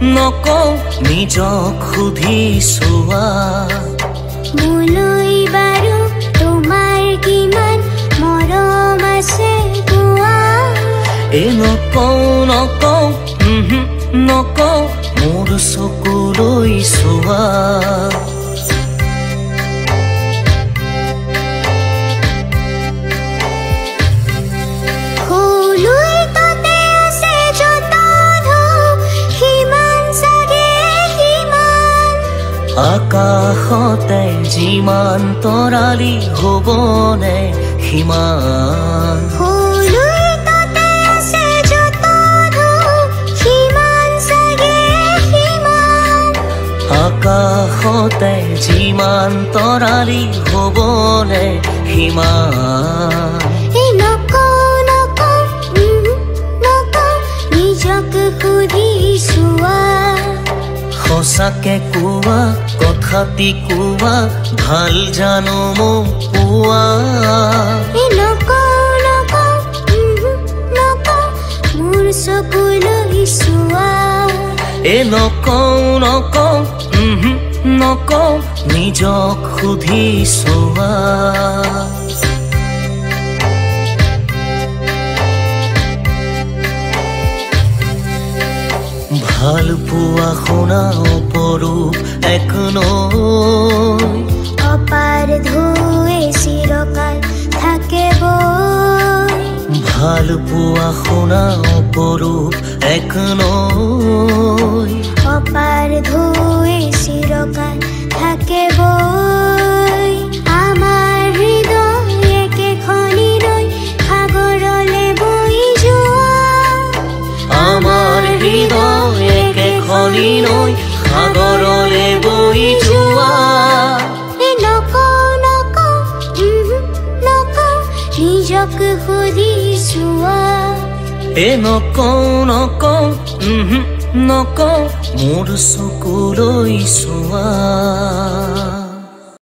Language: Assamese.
নকওঁ নিজক সুধি চোৱা মোলৈ বাৰু তোমাৰ কিমান মৰম আছে কোৱা নকওঁ নকওঁ মোৰ চকুলৈ চোৱা আকাশতে যিমান তৰালি হ'বনে সিমান আকাশতে যিমান তৰালি হ'বনে সিমান নিজকে সুধি চোৱা সঁচাকে কোৱা কথাটি কোৱা ভাল জানো মোক পোৱা মোৰ চকুলৈ চোৱা নকওঁ নিজক সুধি চোৱা ভাল পোৱা শুনা অপৰূপ এক নৈ অপাৰ ধুৱে চিৰকাল থাকে বৈ ভাল পোৱা শুনা অপৰূপ এক নৈ অপাৰ ধুৱে চিৰকাল থাকে বৈ আমাৰ হৃদয় একেখনি নৈ সাগৰলে বৈ যোৱা আমাৰ হৃদয় একেখনি নৈ সাগৰলে বৈ যোৱা নিজকে সুধি চোৱা নকওঁ মোৰ চকুলৈ চোৱা